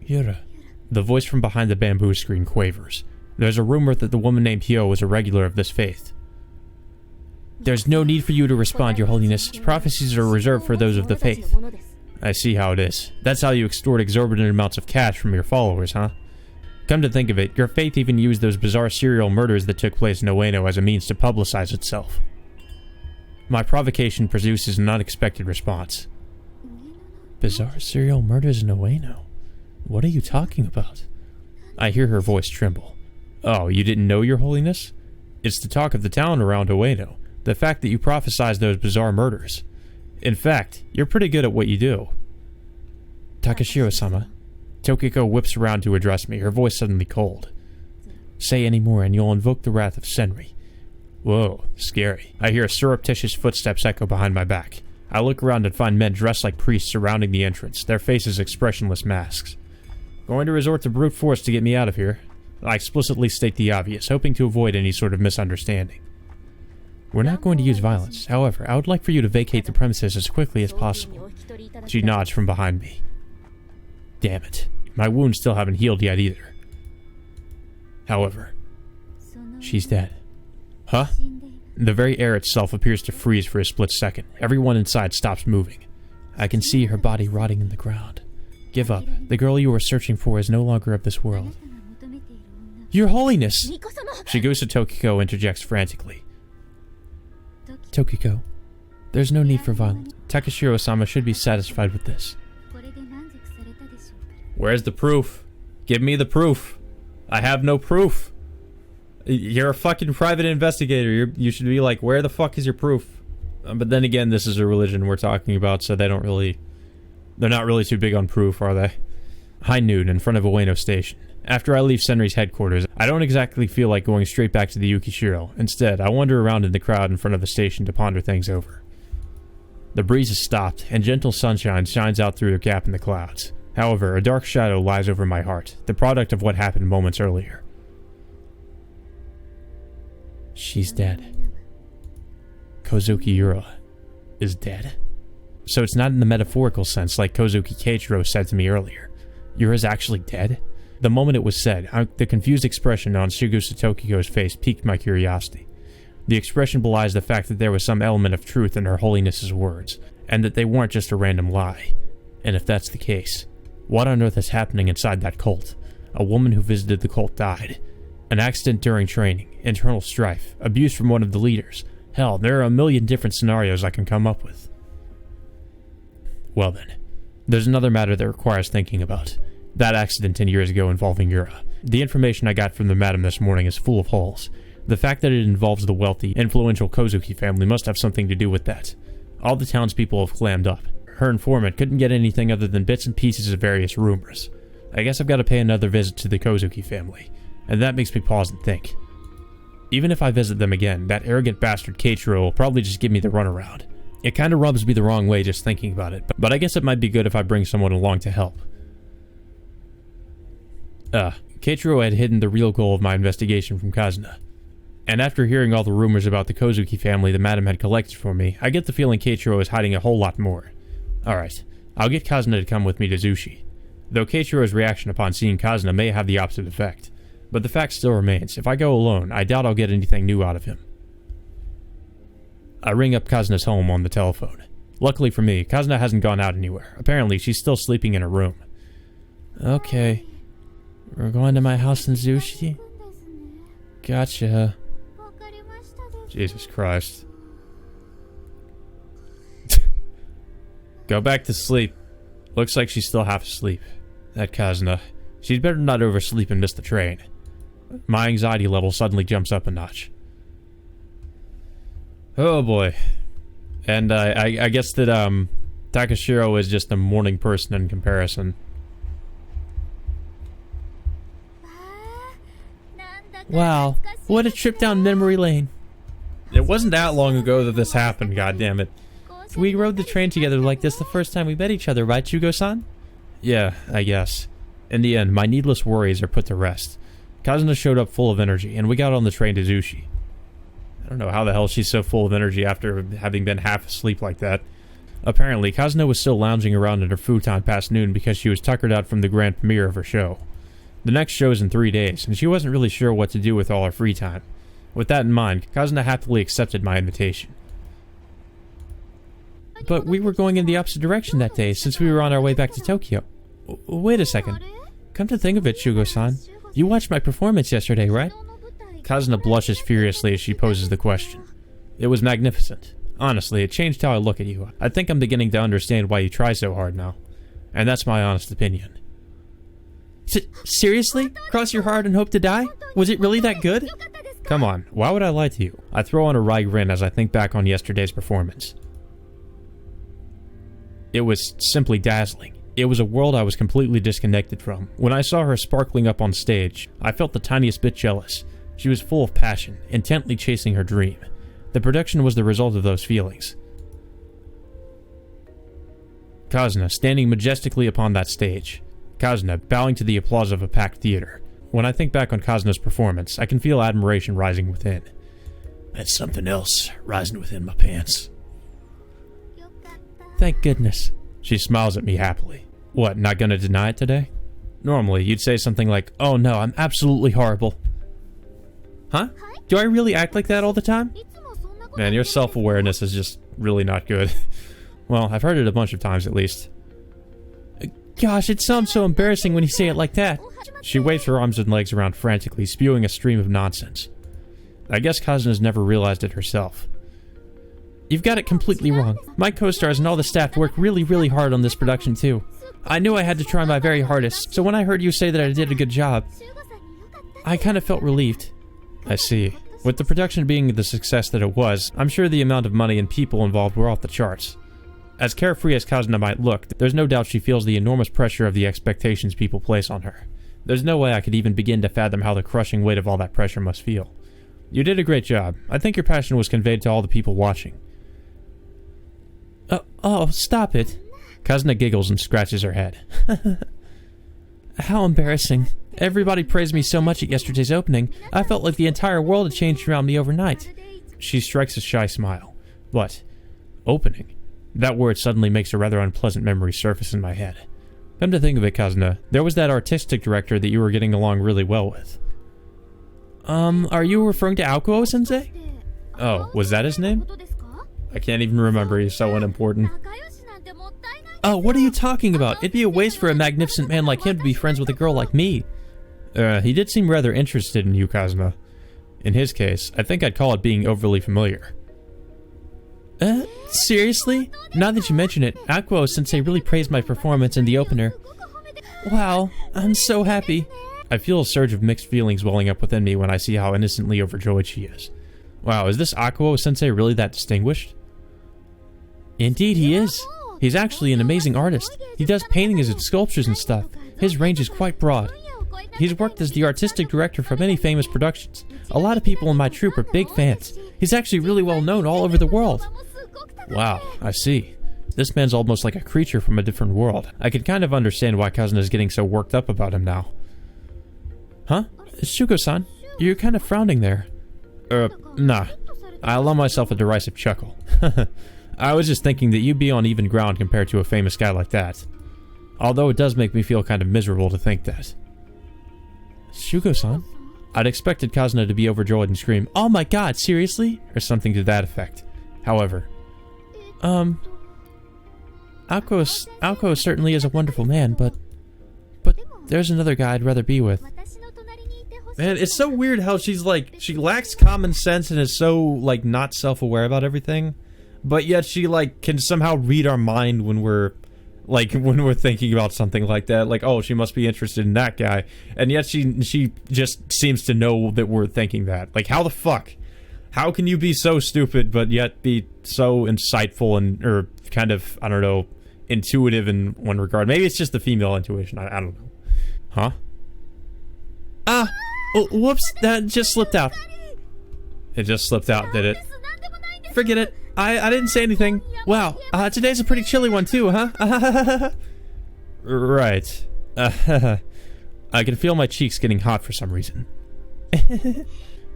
A: Yura. The voice from behind the bamboo screen quavers. There's a rumor that the woman named Hyo was a regular of this faith. There's no need for you to respond, Your Holiness. Prophecies are reserved for those of the faith. I see how it is. That's how you extort exorbitant amounts of cash from your followers, huh? Come to think of it, your faith even used those bizarre serial murders that took place in Ueno as a means to publicize itself. My provocation produces an unexpected response. Bizarre serial murders in Ueno? What are you talking about? I hear her voice tremble. Oh, you didn't know, Your Holiness? It's the talk of the town around Ueno. The fact that you prophesized those bizarre murders. In fact, you're pretty good at what you do. Takashiro-sama. Tokiko whips around to address me, her voice suddenly cold. Say any more and you'll invoke the wrath of Senri. Whoa, scary. I hear a surreptitious footsteps echo behind my back. I look around and find men dressed like priests surrounding the entrance, their faces expressionless masks. Going to resort to brute force to get me out of here. I explicitly state the obvious, hoping to avoid any sort of misunderstanding. We're not going to use violence. However, I would like for you to vacate the premises as quickly as possible. She nods from behind me. Damn it. My wounds still haven't healed yet either. However, she's dead. Huh? The very air itself appears to freeze for a split second. Everyone inside stops moving. I can see her body rotting in the ground. Give up. The girl you were searching for is no longer of this world. Your Holiness! Shigusa Tokiko interjects frantically. Tokiko, there's no need for violence. Takashiro-sama should be satisfied with this. Where's the proof? Give me the proof. I have no proof. You're a fucking private investigator. You should be like, where the fuck is your proof? But then again, this is a religion we're talking about, so they're not really too big on proof, are they? High noon in front of Ueno Station. After I leave Senri's headquarters, I don't exactly feel like going straight back to the Yukishiro. Instead, I wander around in the crowd in front of the station to ponder things over. The breeze has stopped, and gentle sunshine shines out through a gap in the clouds. However, a dark shadow lies over my heart, the product of what happened moments earlier. She's dead. Kozuki Yura is dead. So it's not in the metaphorical sense like Kozuki Keiichiro said to me earlier. Yura's actually dead? The moment it was said, the confused expression on Shigusa Tokiko's face piqued my curiosity. The expression belies the fact that there was some element of truth in Her Holiness's words, and that they weren't just a random lie. And if that's the case, what on earth is happening inside that cult? A woman who visited the cult died. An accident during training, internal strife, abuse from one of the leaders. Hell, there are a million different scenarios I can come up with. Well then, there's another matter that requires thinking about. That accident 10 years ago involving Yura. The information I got from the madam this morning is full of holes. The fact that it involves the wealthy, influential Kozuki family must have something to do with that. All the townspeople have clammed up. Her informant couldn't get anything other than bits and pieces of various rumors. I guess I've got to pay another visit to the Kozuki family, and that makes me pause and think. Even if I visit them again, that arrogant bastard Keiichiro will probably just give me the runaround. It kinda rubs me the wrong way just thinking about it, but I guess it might be good if I bring someone along to help. Keiichiro had hidden the real goal of my investigation from Kazuna. And after hearing all the rumors about the Kozuki family the madam had collected for me, I get the feeling Keiichiro is hiding a whole lot more. Alright, I'll get Kazuna to come with me to Zushi. Though Keiichiro's reaction upon seeing Kazuna may have the opposite effect. But the fact still remains, if I go alone, I doubt I'll get anything new out of him. I ring up Kazuna's home on the telephone. Luckily for me, Kazuna hasn't gone out anywhere. Apparently, she's still sleeping in her room. Okay. We're going to my house in Zushi? Gotcha. Jesus Christ. Go back to sleep. Looks like she's still half asleep. That Kazuna. She'd better not oversleep and miss the train. My anxiety level suddenly jumps up a notch. Oh boy. And I guess that Takashiro is just a morning person in comparison. Wow, what a trip down memory lane. It wasn't that long ago that this happened, goddammit. We rode the train together like this the first time we met each other, right, Shugo-san? Yeah, I guess. In the end, my needless worries are put to rest. Kazuna showed up full of energy, and we got on the train to Zushi. I don't know how the hell she's so full of energy after having been half asleep like that. Apparently, Kazuna was still lounging around in her futon past noon because she was tuckered out from the grand premiere of her show. The next show is in 3 days, and she wasn't really sure what to do with all her free time. With that in mind, Kazuna happily accepted my invitation. But we were going in the opposite direction that day, since we were on our way back to Tokyo. Wait a second. Come to think of it, Shugo-san, you watched my performance yesterday, right? Kazuna blushes furiously as she poses the question. It was magnificent. Honestly, it changed how I look at you. I think I'm beginning to understand why you try so hard now. And that's my honest opinion. Seriously? Cross your heart and hope to die? Was it really that good? Come on, why would I lie to you? I throw on a wry grin as I think back on yesterday's performance. It was simply dazzling. It was a world I was completely disconnected from. When I saw her sparkling up on stage, I felt the tiniest bit jealous. She was full of passion, intently chasing her dream. The production was the result of those feelings. Kazuna, standing majestically upon that stage. Kazuna, bowing to the applause of a packed theater. When I think back on Kazuna's performance, I can feel admiration rising within. That's something else rising within my pants. Thank goodness. She smiles at me happily. What, not gonna deny it today? Normally, you'd say something like, oh no, I'm absolutely horrible. Huh? Do I really act like that all the time? Man, your self-awareness is just really not good. Well, I've heard it a bunch of times at least. Gosh, it sounds so embarrassing when you say it like that. She waves her arms and legs around frantically, spewing a stream of nonsense. I guess Kazuna's never realized it herself. You've got it completely wrong. My co-stars and all the staff worked really, really hard on this production too. I knew I had to try my very hardest, so when I heard you say that I did a good job, I kind of felt relieved. I see. With the production being the success that it was, I'm sure the amount of money and people involved were off the charts. As carefree as Kazuna might look, there's no doubt she feels the enormous pressure of the expectations people place on her. There's no way I could even begin to fathom how the crushing weight of all that pressure must feel. You did a great job. I think your passion was conveyed to all the people watching. Oh, stop it. Kazuna giggles and scratches her head. How embarrassing. Everybody praised me so much at yesterday's opening, I felt like the entire world had changed around me overnight. She strikes a shy smile. What? Opening? That word suddenly makes a rather unpleasant memory surface in my head. Come to think of it, Kazuna, there was that artistic director that you were getting along really well with. Are you referring to Aokuo-sensei? Oh, was that his name? I can't even remember, he's so unimportant. Oh, what are you talking about? It'd be a waste for a magnificent man like him to be friends with a girl like me. He did seem rather interested in you, Kazuna. In his case, I think I'd call it being overly familiar. Seriously? Now that you mention it, Aokuo-sensei really praised my performance in the opener. Wow, I'm so happy. I feel a surge of mixed feelings welling up within me when I see how innocently overjoyed she is. Wow, is this Aokuo-sensei really that distinguished? Indeed he is. He's actually an amazing artist. He does paintings and sculptures and stuff. His range is quite broad. He's worked as the artistic director for many famous productions. A lot of people in my troupe are big fans. He's actually really well known all over the world. Wow, I see. This man's almost like a creature from a different world. I can kind of understand why Kazuna's getting so worked up about him now. Huh? Shugo-san, you're kind of frowning there. Nah. I allow myself a derisive chuckle. I was just thinking that you'd be on even ground compared to a famous guy like that. Although it does make me feel kind of miserable to think that. Shugo-san? I'd expected Kazuna to be overjoyed and scream, "Oh my god, seriously?" or something to that effect. However, Aokuo certainly is a wonderful man, but there's another guy I'd rather be with. Man, it's so weird how she's like, she lacks common sense and is so, like, not self-aware about everything, but yet she, like, can somehow read our mind when we're thinking about something like that. Like, oh, she must be interested in that guy, and yet she just seems to know that we're thinking that. Like, how the fuck? How can you be so stupid, but yet be so insightful and, or kind of, I don't know, intuitive in one regard? Maybe it's just the female intuition, I don't know. Huh? Ah! Oh, whoops, that just slipped out. It just slipped out, did it? Forget it. I didn't say anything. Wow, today's a pretty chilly one too, huh? Right. I can feel my cheeks getting hot for some reason.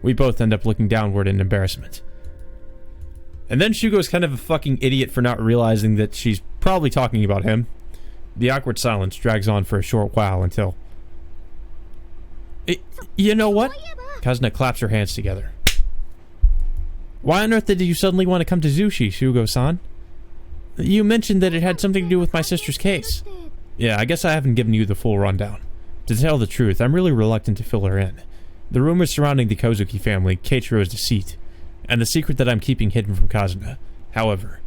A: We both end up looking downward in embarrassment. And then Shugo's kind of a fucking idiot for not realizing that she's probably talking about him. The awkward silence drags on for a short while until... You know what? Kazuna claps her hands together. Why on earth did you suddenly want to come to Zushi, Shugo-san? You mentioned that it had something to do with my sister's case. Yeah, I guess I haven't given you the full rundown. To tell the truth, I'm really reluctant to fill her in. The rumors surrounding the Kozuki family, Keiichiro's deceit, and the secret that I'm keeping hidden from Kazuna. However,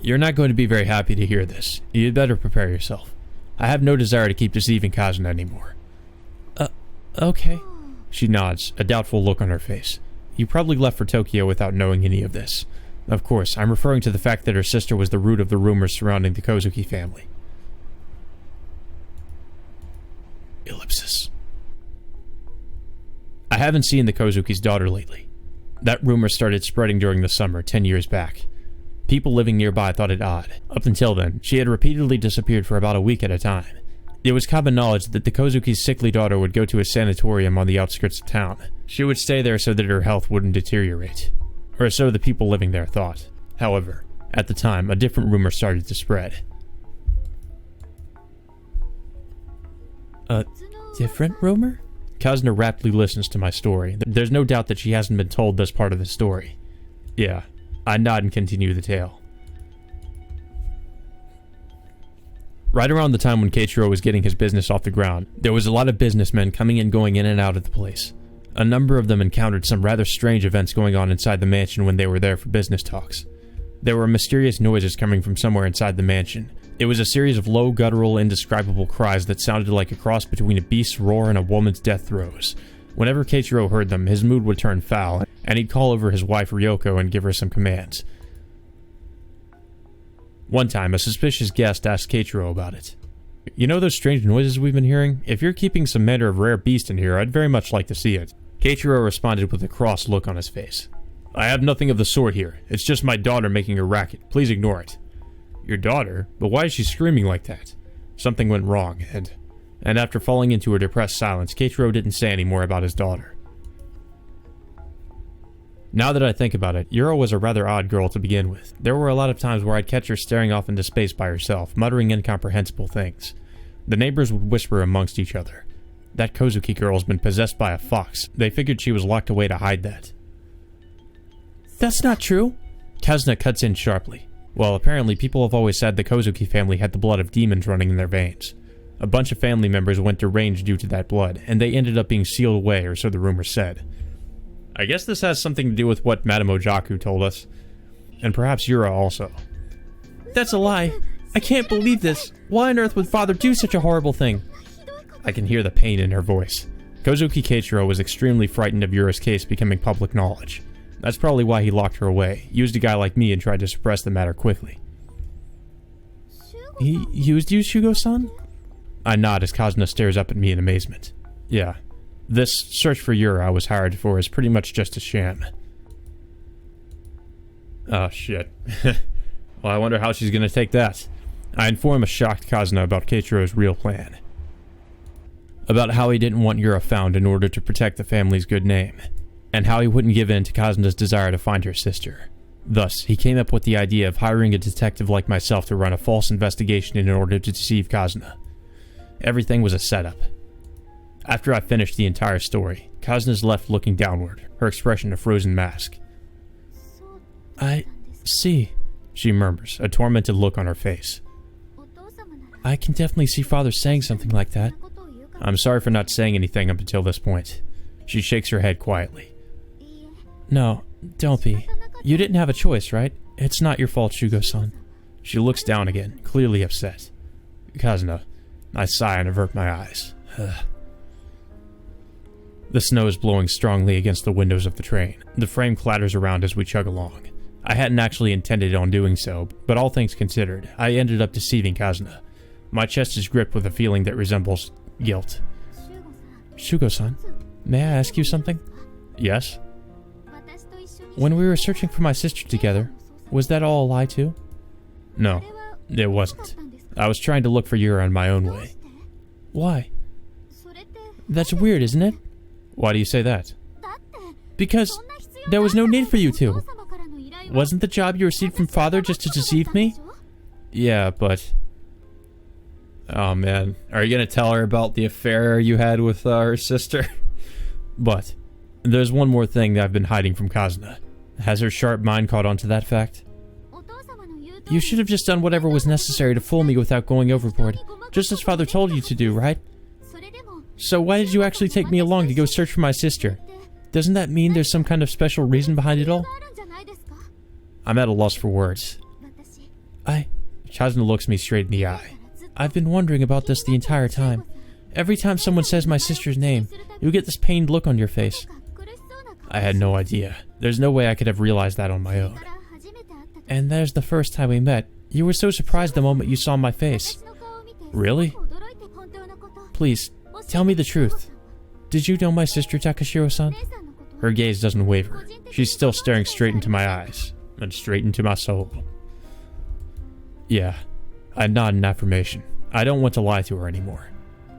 A: you're not going to be very happy to hear this. You'd better prepare yourself. I have no desire to keep deceiving Kazuna anymore. Okay. She nods, a doubtful look on her face. You probably left for Tokyo without knowing any of this. Of course, I'm referring to the fact that her sister was the root of the rumors surrounding the Kozuki family. Ellipsis. I haven't seen the Kozuki's daughter lately. That rumor started spreading during the summer, 10 years back. People living nearby thought it odd. Up until then, she had repeatedly disappeared for about a week at a time. It was common knowledge that the Kozuki's sickly daughter would go to a sanatorium on the outskirts of town. She would stay there so that her health wouldn't deteriorate. Or so the people living there thought. However, at the time, a different rumor started to spread. A different rumor? Kazuna raptly listens to my story. There's no doubt that she hasn't been told this part of the story. Yeah, I nod and continue the tale. Right around the time when Keiichiro was getting his business off the ground, there was a lot of businessmen coming and going in and out of the place. A number of them encountered some rather strange events going on inside the mansion when they were there for business talks. There were mysterious noises coming from somewhere inside the mansion. It was a series of low, guttural, indescribable cries that sounded like a cross between a beast's roar and a woman's death throes. Whenever Keiichiro heard them, his mood would turn foul, and he'd call over his wife Ryoko and give her some commands. One time, a suspicious guest asked Keiichiro about it. "You know those strange noises we've been hearing? If you're keeping some manner of rare beast in here, I'd very much like to see it." Keiichiro responded with a cross look on his face. "I have nothing of the sort here. It's just my daughter making a racket. Please ignore it." "Your daughter? But why is she screaming like that?" Something went wrong, and after falling into a depressed silence, Keiichiro didn't say any more about his daughter. Now that I think about it, Yuro was a rather odd girl to begin with. There were a lot of times where I'd catch her staring off into space by herself, muttering incomprehensible things. The neighbors would whisper amongst each other. "That Kozuki girl's been possessed by a fox." They figured she was locked away to hide that. "That's not true." Kazuna cuts in sharply. Well, apparently people have always said the Kozuki family had the blood of demons running in their veins. A bunch of family members went deranged due to that blood, and they ended up being sealed away, or so the rumor said. I guess this has something to do with what Madame Ojaku told us. And perhaps Yura also. "That's a lie. I can't believe this. Why on earth would father do such a horrible thing?" I can hear the pain in her voice. Kozuki Keiichiro was extremely frightened of Yura's case becoming public knowledge. That's probably why he locked her away, used a guy like me, and tried to suppress the matter quickly. "He used you, Shugo-san?" I nod as Kazuna stares up at me in amazement. "Yeah. This search for Yura I was hired for is pretty much just a sham." Oh, shit. Well, I wonder how she's gonna take that. I inform a shocked Kazuna about Keiichiro's real plan. About how he didn't want Yura found in order to protect the family's good name, and how he wouldn't give in to Kazuna's desire to find her sister. Thus, he came up with the idea of hiring a detective like myself to run a false investigation in order to deceive Kazuna. Everything was a setup. After I finished the entire story, Kazuna's left looking downward, her expression a frozen mask. "I see," she murmurs, a tormented look on her face. "I can definitely see father saying something like that." I'm sorry for not saying anything up until this point. She shakes her head quietly. "No, don't be. You didn't have a choice, right? It's not your fault, Shugo-san." She looks down again, clearly upset. "Kazuna," I sigh and avert my eyes. The snow is blowing strongly against the windows of the train. The frame clatters around as we chug along. I hadn't actually intended on doing so, but all things considered, I ended up deceiving Kazuna. My chest is gripped with a feeling that resembles guilt. "Shugo-san, may I ask you something?" "Yes?" "When we were searching for my sister together, was that all a lie too?" "No, it wasn't. I was trying to look for Yura in my own way." "Why?" "That's weird, isn't it?" "Why do you say that?" "Because there was no need for you to. Wasn't the job you received from father just to deceive me?" "Yeah, but..." Oh man, are you gonna tell her about the affair you had with her sister? But there's one more thing that I've been hiding from Kazuna. Has her sharp mind caught on to that fact? "You should have just done whatever was necessary to fool me without going overboard, just as father told you to do, right? So why did you actually take me along to go search for my sister? Doesn't that mean there's some kind of special reason behind it all?" I'm at a loss for words. Kazuna looks me straight in the eye. "I've been wondering about this the entire time. Every time someone says my sister's name, you get this pained look on your face." I had no idea. There's no way I could have realized that on my own. "And there's the first time we met. You were so surprised the moment you saw my face." "Really?" "Please, tell me the truth. Did you know my sister, Takashiro-san?" Her gaze doesn't waver. She's still staring straight into my eyes, and straight into my soul. Yeah. I nod in affirmation. I don't want to lie to her anymore.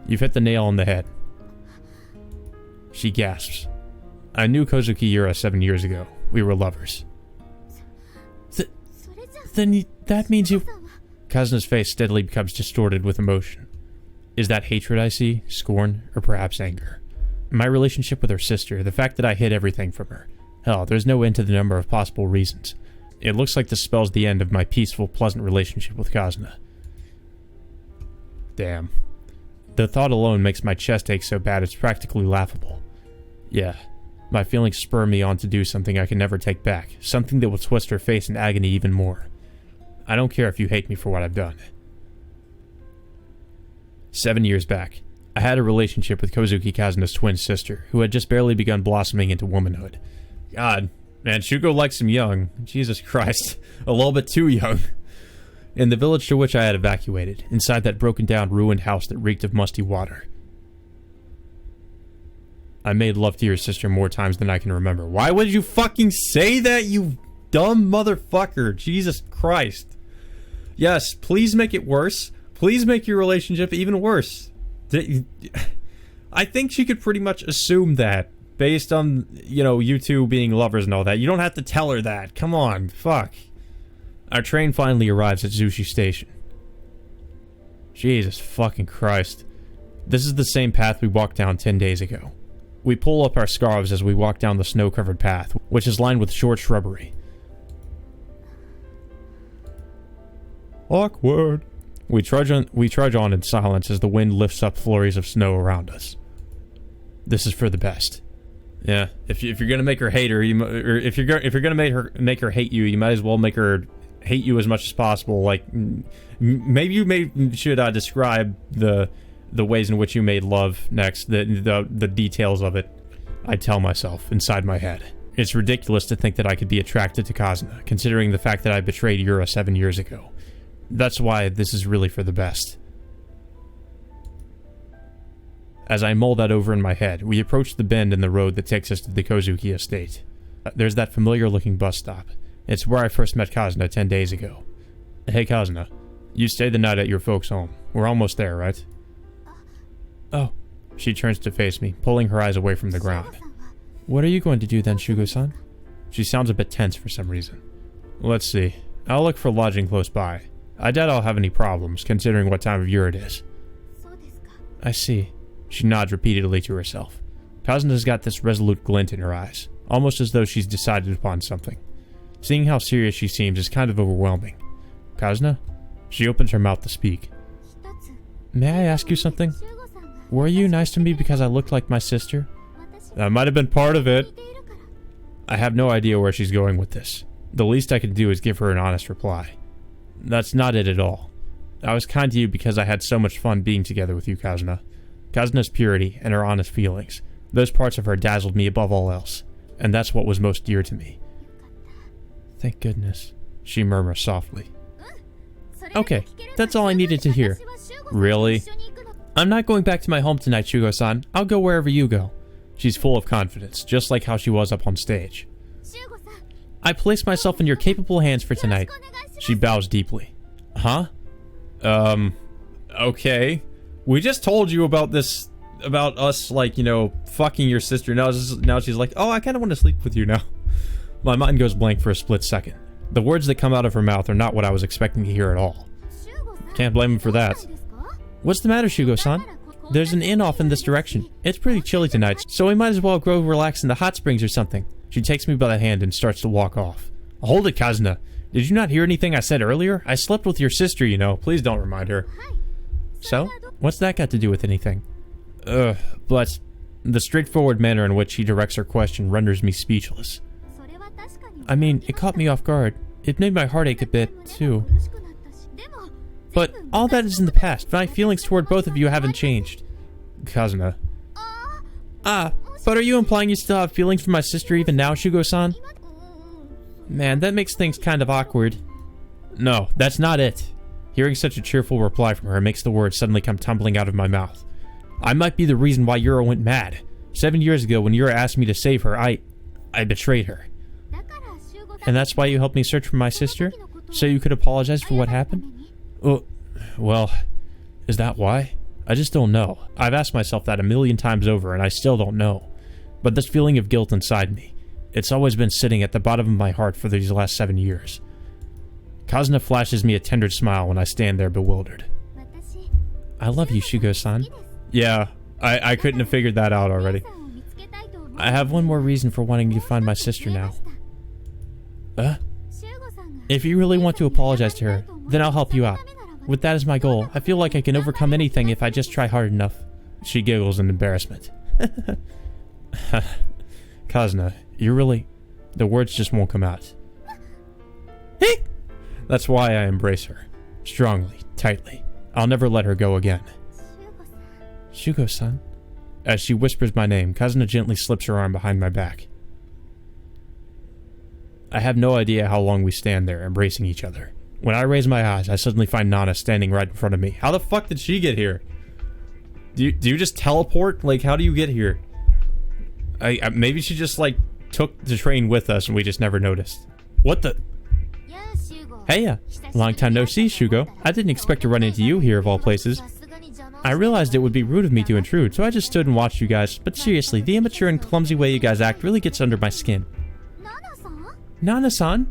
A: You've hit the nail on the head. She gasps. I knew Kozuki Yura 7 years ago. We were lovers. Then that means you... Kazuna's face steadily becomes distorted with emotion. Is that hatred I see, scorn, or perhaps anger? My relationship with her sister, the fact that I hid everything from her. Hell, there's no end to the number of possible reasons. It looks like this spells the end of my peaceful, pleasant relationship with Kazuna. Damn. The thought alone makes my chest ache so bad it's practically laughable. Yeah, my feelings spur me on to do something I can never take back, something that will twist her face in agony even more. I don't care if you hate me for what I've done. 7 years back, I had a relationship with Kozuki Kazuna's twin sister, who had just barely begun blossoming into womanhood. God, man, Shugo likes him young. Jesus Christ, a little bit too young. In the village to which I had evacuated, inside that broken-down, ruined house that reeked of musty water. I made love to your sister more times than I can remember. Why would you fucking say that, you dumb motherfucker? Jesus Christ. Yes, please make it worse. Please make your relationship even worse. I think she could pretty much assume that, based on, you know, you two being lovers and all that. You don't have to tell her that. Come on, fuck. Our train finally arrives at Zushi Station. Jesus fucking Christ. This is the same path we walked down 10 days ago. We pull up our scarves as we walk down the snow-covered path, which is lined with short shrubbery. Awkward. We trudge on in silence as the wind lifts up flurries of snow around us. This is for the best. Yeah, if you're gonna make her hate her, or if you're gonna make her hate you, you might as well make her hate you as much as possible. Like, maybe you should describe the ways in which you made love next, the details of it. I tell myself inside my head. It's ridiculous to think that I could be attracted to Kazuna, considering the fact that I betrayed Yura 7 years ago. That's why this is really for the best. As I mull that over in my head, we approach the bend in the road that takes us to the Kozuki estate. There's that familiar-looking bus stop. It's where I first met Kazuna 10 days ago. Hey Kazuna, you stayed the night at your folks' home. We're almost there, right? Oh. She turns to face me, pulling her eyes away from the ground. What are you going to do then, Shugo-san? She sounds a bit tense for some reason. Let's see. I'll look for lodging close by. I doubt I'll have any problems, considering what time of year it is. I see. She nods repeatedly to herself. Kazuna's got this resolute glint in her eyes, almost as though she's decided upon something. Seeing how serious she seems is kind of overwhelming. Kazuna? She opens her mouth to speak. May I ask you something? Were you nice to me because I looked like my sister? That might have been part of it. I have no idea where she's going with this. The least I can do is give her an honest reply. That's not it at all. I was kind to you because I had so much fun being together with you, Kazuna. Kazuna's purity and her honest feelings. Those parts of her dazzled me above all else. And that's what was most dear to me. Thank goodness, she murmurs softly. Okay, that's all I needed to hear. Really? I'm not going back to my home tonight, Shugo-san. I'll go wherever you go. She's full of confidence, just like how she was up on stage. I place myself in your capable hands for tonight. She bows deeply. Huh? Okay. We just told you about this, about us, like, you know, fucking your sister. Now she's like, oh, I kind of want to sleep with you now. My mind goes blank for a split second. The words that come out of her mouth are not what I was expecting to hear at all. Can't blame him for that. What's the matter, Shugo-san? There's an inn off in this direction. It's pretty chilly tonight, so we might as well go relax in the hot springs or something. She takes me by the hand and starts to walk off. Hold it, Kazuna. Did you not hear anything I said earlier? I slept with your sister, you know. Please don't remind her. So? What's that got to do with anything? But the straightforward manner in which she directs her question renders me speechless. I mean, it caught me off guard. It made my heart ache a bit, too. But all that is in the past. My feelings toward both of you haven't changed. Kazuna. But are you implying you still have feelings for my sister even now, Shugo-san? Man, that makes things kind of awkward. No, that's not it. Hearing such a cheerful reply from her makes the words suddenly come tumbling out of my mouth. I might be the reason why Yura went mad. 7 years ago, when Yura asked me to save her, I betrayed her. And that's why you helped me search for my sister? So you could apologize for what happened? Oh, well, is that why? I just don't know. I've asked myself that a million times over, and I still don't know. But this feeling of guilt inside me, it's always been sitting at the bottom of my heart for these last 7 years. Kazuna flashes me a tender smile when I stand there bewildered. I love you, Shugo-san. Yeah, I couldn't have figured that out already. I have one more reason for wanting to find my sister now. If you really want to apologize to her, then I'll help you out. With that as my goal, I feel like I can overcome anything if I just try hard enough. She giggles in embarrassment. Kazuna, you really... The words just won't come out. That's why I embrace her. Strongly, tightly. I'll never let her go again. Shugo-san. As she whispers my name, Kazuna gently slips her arm behind my back. I have no idea how long we stand there, embracing each other. When I raise my eyes, I suddenly find Nana standing right in front of me. How the fuck did she get here? Do you just teleport? Like, how do you get here? Maybe she just, like, took the train with us and we just never noticed. What the... Hey, long time no see, Shugo. I didn't expect to run into you here of all places. I realized it would be rude of me to intrude, so I just stood and watched you guys. But seriously, the immature and clumsy way you guys act really gets under my skin. Nana-san?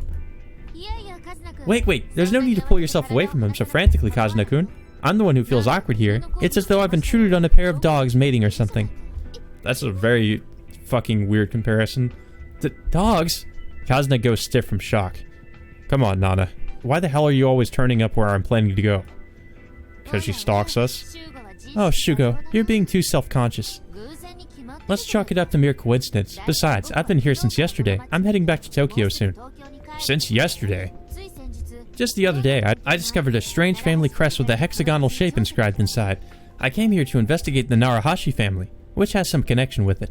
A: Wait, there's no need to pull yourself away from him so frantically, Kazuna-kun. I'm the one who feels awkward here. It's as though I've intruded on a pair of dogs mating or something. That's a very fucking weird comparison. Dogs? Kazuna goes stiff from shock. Come on, Nana. Why the hell are you always turning up where I'm planning to go? Because she stalks us? Oh, Shugo, you're being too self-conscious. Let's chalk it up to mere coincidence. Besides, I've been here since yesterday. I'm heading back to Tokyo soon. Since yesterday? Just the other day, I discovered a strange family crest with a hexagonal shape inscribed inside. I came here to investigate the Narahashi family, which has some connection with it.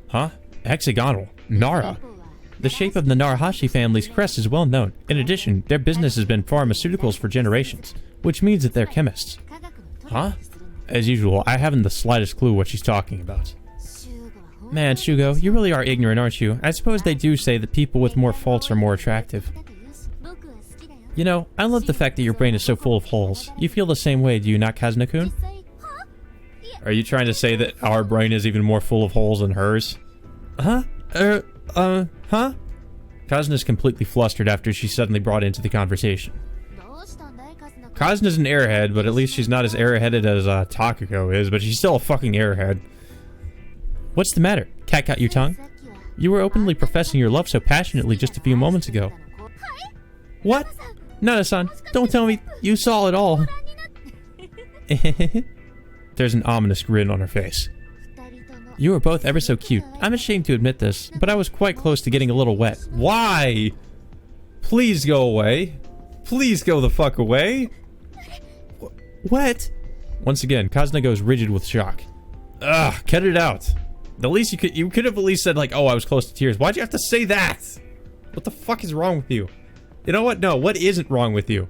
A: Huh? Hexagonal? Nara? The shape of the Narahashi family's crest is well known. In addition, their business has been pharmaceuticals for generations, which means that they're chemists. Huh? As usual, I haven't the slightest clue what she's talking about. Man, Shugo, you really are ignorant, aren't you? I suppose they do say that people with more faults are more attractive. You know, I love the fact that your brain is so full of holes. You feel the same way, do you not, Kazuna-kun? Are you trying to say that our brain is even more full of holes than hers? Huh? Huh? Kazuna's completely flustered after she's suddenly brought into the conversation. Kazuna's an airhead, but at least she's not as airheaded as Takako is, but she's still a fucking airhead. What's the matter? Cat got your tongue? You were openly professing your love so passionately just a few moments ago. What? Nana-san, don't tell me you saw it all. There's an ominous grin on her face. You were both ever so cute. I'm ashamed to admit this, but I was quite close to getting a little wet. Why? Please go away. Please go the fuck away. What? Once again, Kazuna goes rigid with shock. Ugh, cut it out. The least you could have at least said like, oh, I was close to tears. Why'd you have to say that? What the fuck is wrong with you? You know what? No, what isn't wrong with you?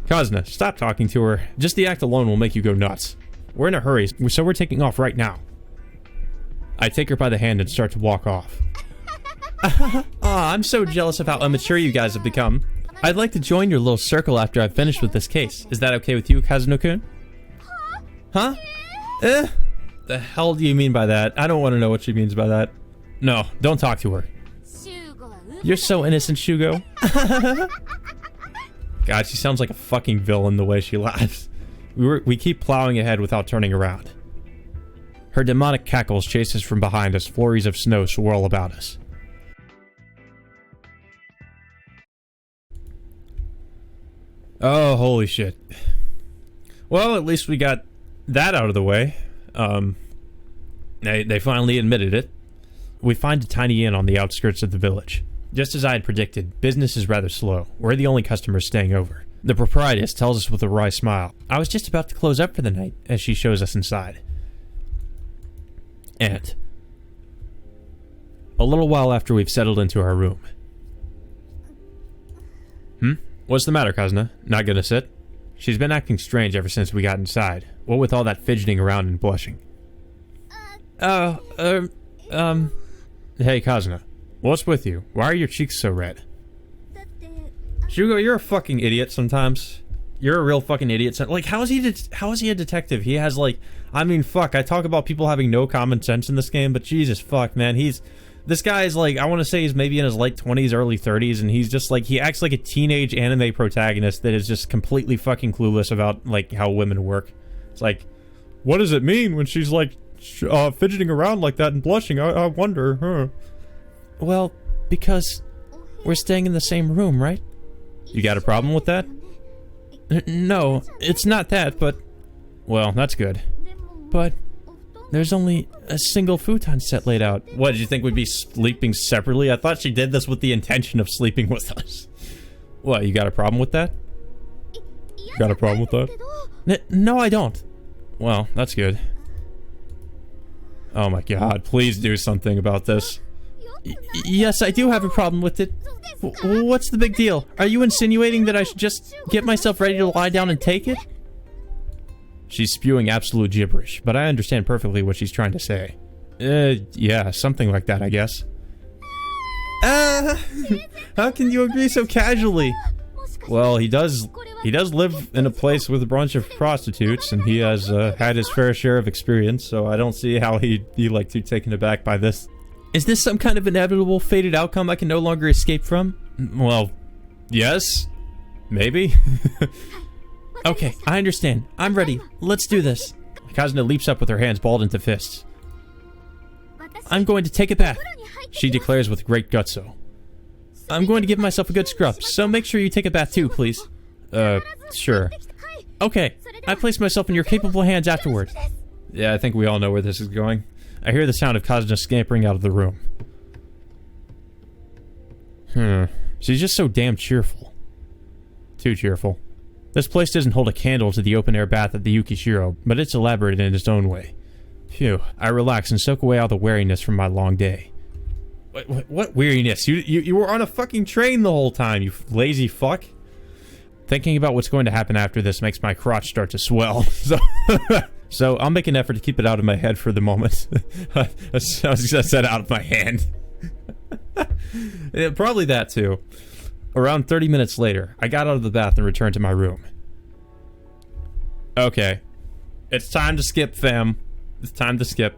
A: Kazuna, stop talking to her. Just the act alone will make you go nuts. We're in a hurry, so we're taking off right now. I take her by the hand and start to walk off. I'm so jealous of how immature you guys have become. I'd like to join your little circle after I've finished with this case. Is that okay with you, Kazuna-kun? Huh? The hell do you mean by that? I don't want to know what she means by that. No, don't talk to her. You're so innocent, Shugo. God, she sounds like a fucking villain the way she laughs. We keep plowing ahead without turning around. Her demonic cackles chase us from behind as flurries of snow swirl about us. Oh, holy shit. Well, at least we got that out of the way. They finally admitted it. We find a tiny inn on the outskirts of the village. Just as I had predicted, business is rather slow. We're the only customers staying over. The proprietress tells us with a wry smile, I was just about to close up for the night, as she shows us inside. And a little while after we've settled into our room. What's the matter, Kazuna? Not gonna sit? She's been acting strange ever since we got inside. What with all that fidgeting around and blushing? Hey, Kazuna. What's with you? Why are your cheeks so red? Shugo, you're a fucking idiot sometimes. You're a real fucking idiot. So, like, how is he a detective? He has, like, I mean, fuck, I talk about people having no common sense in this game, but Jesus fuck, man, this guy is, like, I want to say he's maybe in his late 20s, early 30s, and he's just, like, he acts like a teenage anime protagonist that is just completely fucking clueless about, like, how women work. It's like, what does it mean when she's, like, fidgeting around like that and blushing? I wonder, huh? Well, because we're staying in the same room, right? You got a problem with that? No, it's not that, but... Well, that's good. But there's only a single futon set laid out. What, did you think we'd be sleeping separately? I thought she did this with the intention of sleeping with us. What, you got a problem with that? Got a problem with that? No, I don't. Well, that's good. Oh my god, please do something about this. Yes, I do have a problem with it. What's the big deal? Are you insinuating that I should just get myself ready to lie down and take it? She's spewing absolute gibberish, but I understand perfectly what she's trying to say. Yeah, something like that, I guess. How can you agree so casually? Well, he does live in a place with a bunch of prostitutes, and he has had his fair share of experience, so I don't see how he'd be, like, too taken aback by this. Is this some kind of inevitable, fated outcome I can no longer escape from? Well, yes. Maybe. Okay, I understand. I'm ready. Let's do this. Kazuna leaps up with her hands balled into fists. I'm going to take a bath, she declares with great gutso. I'm going to give myself a good scrub, so make sure you take a bath too, please. Sure. Okay, I place myself in your capable hands afterward. Yeah, I think we all know where this is going. I hear the sound of Kazuna scampering out of the room. She's just so damn cheerful. Too cheerful. This place doesn't hold a candle to the open-air bath at the Yukishiro, but it's elaborate in its own way. Phew, I relax and soak away all the weariness from my long day. What weariness? You were on a fucking train the whole time, you lazy fuck. Thinking about what's going to happen after this makes my crotch start to swell, so I'll make an effort to keep it out of my head for the moment. I was gonna set out of my hand. Yeah, probably that too. Around 30 minutes later, I got out of the bath and returned to my room. Okay. It's time to skip, fam. It's time to skip.